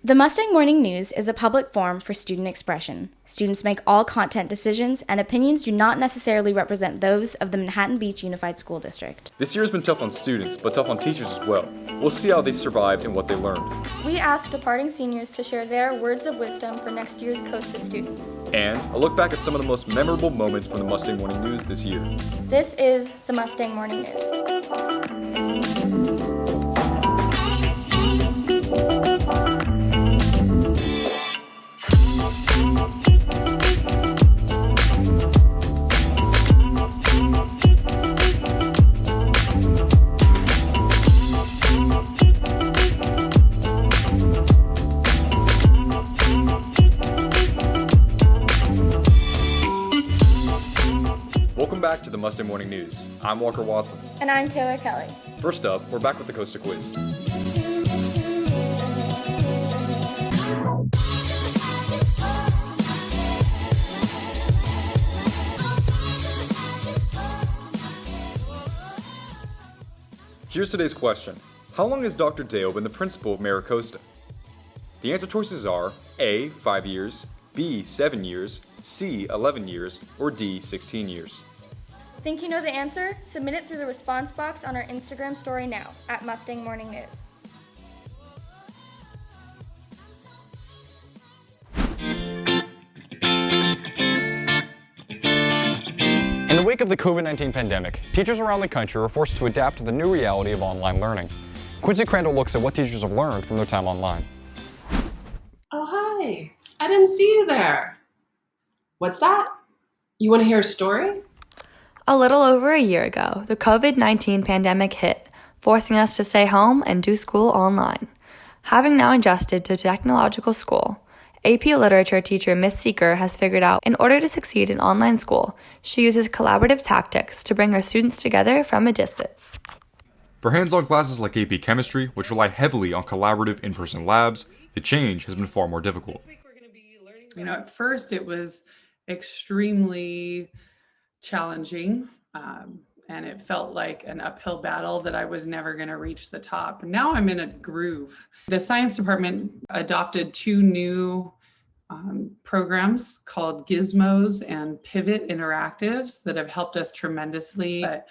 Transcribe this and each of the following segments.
The Mustang Morning News is a public forum for student expression. Students make all content decisions, and opinions do not necessarily represent those of the Manhattan Beach Unified School District. This year has been tough on students, but tough on teachers as well. We'll see how they survived and what they learned. We asked departing seniors to share their words of wisdom for next year's COSTA students. And a look back at some of the most memorable moments from the Mustang Morning News this year. This is the Mustang Morning News. Welcome back to the Mustang Morning News. I'm Walker Watson. And I'm Taylor Kelly. First up, we're back with the COSTA quiz. Here's today's question. How long has Dr. Dale been the principal of MiraCosta? The answer choices are A, 5 years, B, 7 years, C, 11 years, or D, 16 years. Think you know the answer? Submit it through the response box on our Instagram story now, at Mustang Morning News. In the wake of the COVID-19 pandemic, teachers around the country were forced to adapt to the new reality of online learning. Quincy Crandall looks at what teachers have learned from their time online. Oh, hi. I didn't see you there. What's that? You want to hear a story? A little over a year ago, the COVID-19 pandemic hit, forcing us to stay home and do school online. Having now adjusted to technological school, AP Literature teacher Miss Seeker has figured out in order to succeed in online school, she uses collaborative tactics to bring her students together from a distance. For hands-on classes like AP Chemistry, which rely heavily on collaborative in-person labs, the change has been far more difficult. At first it was extremely challenging, and it felt like an uphill battle that I was never going to reach the top. Now I'm in a groove. The science department adopted two new programs called Gizmos and Pivot Interactives that have helped us tremendously, but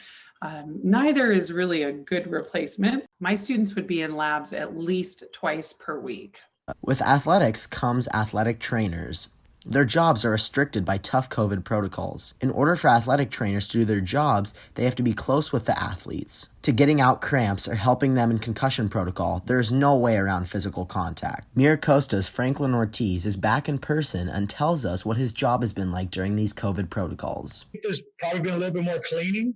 neither is really a good replacement. My students would be in labs at least twice per week. With athletics comes athletic trainers. Their jobs are restricted by tough COVID protocols. In order for athletic trainers to do their jobs, they have to be close with the athletes. To getting out cramps or helping them in concussion protocol, there is no way around physical contact. MiraCosta's Franklin Ortiz is back in person and tells us what his job has been like during these COVID protocols. There's probably been a little bit more cleaning,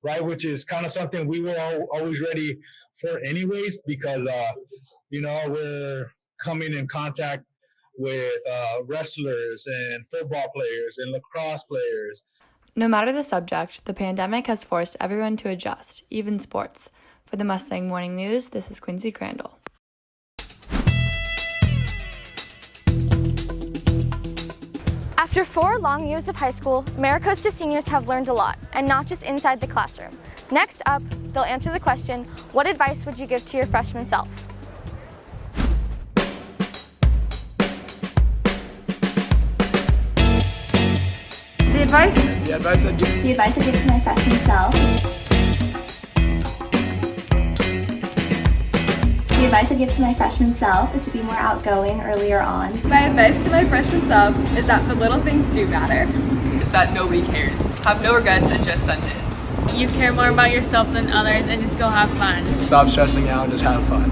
right, which is kind of something we were always ready for anyways, because, we're coming in contact with wrestlers and football players and lacrosse players. No matter the subject, the pandemic has forced everyone to adjust, even sports. For the Mustang Morning News, this is Quincy Crandall. After 4 long years of high school, MiraCosta seniors have learned a lot, and not just inside the classroom. Next up, they'll answer the question, what advice would you give to your freshman self? The advice I'd give to my freshman self. The advice I'd give to my freshman self is to be more outgoing earlier on. My advice to my freshman self is that the little things do matter. Is that nobody cares. Have no regrets and just send it. You care more about yourself than others and just go have fun. Stop stressing out and just have fun.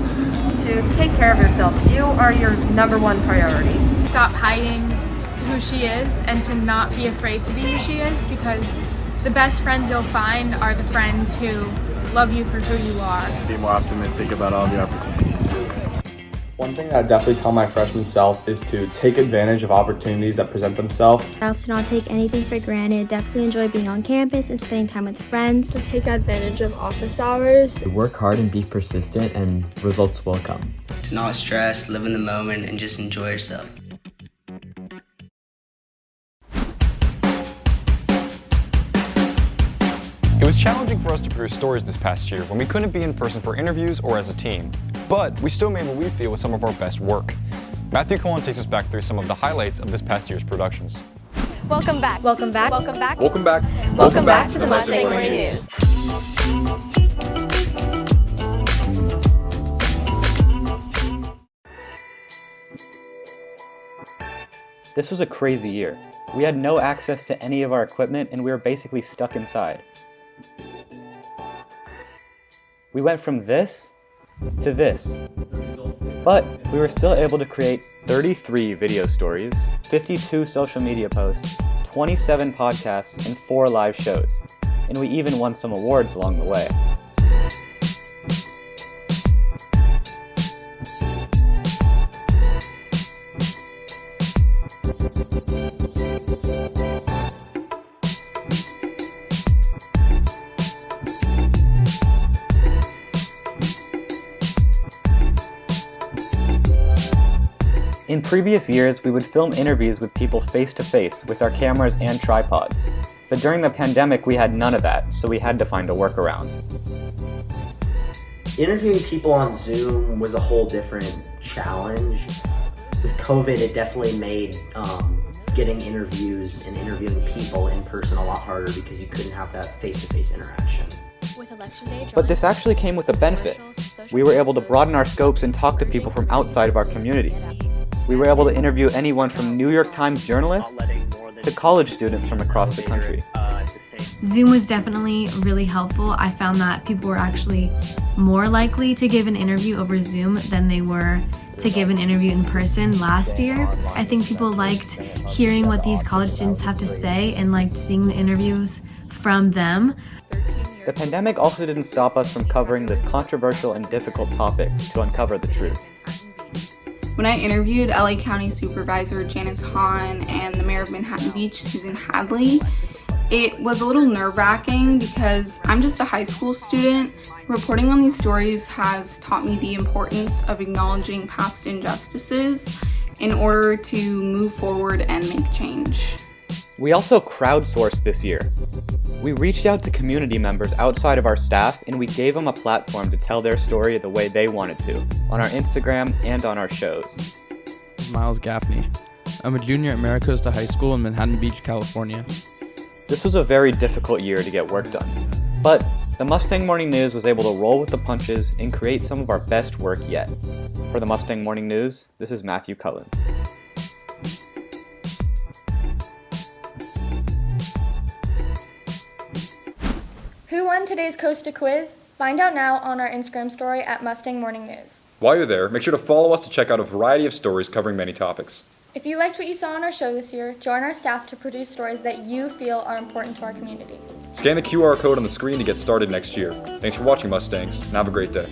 To take care of yourself. You are your number one priority. Stop hiding who she is and to not be afraid to be who she is, because the best friends you'll find are the friends who love you for who you are. Be more optimistic about all the opportunities. One thing I'd definitely tell my freshman self is to take advantage of opportunities that present themselves. To not take anything for granted, definitely enjoy being on campus and spending time with friends. To take advantage of office hours. To work hard and be persistent, and results will come. To not stress, live in the moment, and just enjoy yourself. It was challenging for us to produce stories this past year when we couldn't be in person for interviews or as a team. but we still made what we feel was some of our best work. Matthew Cullen takes us back through some of the highlights of this past year's productions. Welcome back. Welcome back. Welcome back. Welcome back. Welcome back to the Mustang Morning News. This was a crazy year. We had no access to any of our equipment and we were basically stuck inside. We went from this to this. But we were still able to create 33 video stories, 52 social media posts, 27 podcasts, and 4 live shows. And we even won some awards along the way. In previous years, we would film interviews with people face-to-face with our cameras and tripods. But during the pandemic, we had none of that, so we had to find a workaround. Interviewing people on Zoom was a whole different challenge. With COVID, it definitely made getting interviews and interviewing people in person a lot harder because you couldn't have that face-to-face interaction. But this actually came with a benefit. We were able to broaden our scopes and talk to people from outside of our community. We were able to interview anyone from New York Times journalists to college students from across the country. Zoom was definitely really helpful. I found that people were actually more likely to give an interview over Zoom than they were to give an interview in person last year. I think people liked hearing what these college students have to say and liked seeing the interviews from them. The pandemic also didn't stop us from covering the controversial and difficult topics to uncover the truth. When I interviewed LA County Supervisor Janice Hahn and the Mayor of Manhattan Beach, Susan Hadley, it was a little nerve-wracking because I'm just a high school student. Reporting on these stories has taught me the importance of acknowledging past injustices in order to move forward and make change. We also crowdsourced this year. We reached out to community members outside of our staff and we gave them a platform to tell their story the way they wanted to, on our Instagram and on our shows. Miles Gaffney. I'm a junior at Maricosta High School in Manhattan Beach, California. This was a very difficult year to get work done, but the Mustang Morning News was able to roll with the punches and create some of our best work yet. For the Mustang Morning News, this is Matthew Cullen. Who won today's Costa quiz? Find out now on our Instagram story at Mustang Morning News. While you're there, make sure to follow us to check out a variety of stories covering many topics. If you liked what you saw on our show this year, join our staff to produce stories that you feel are important to our community. Scan the QR code on the screen to get started next year. Thanks for watching, Mustangs, and have a great day.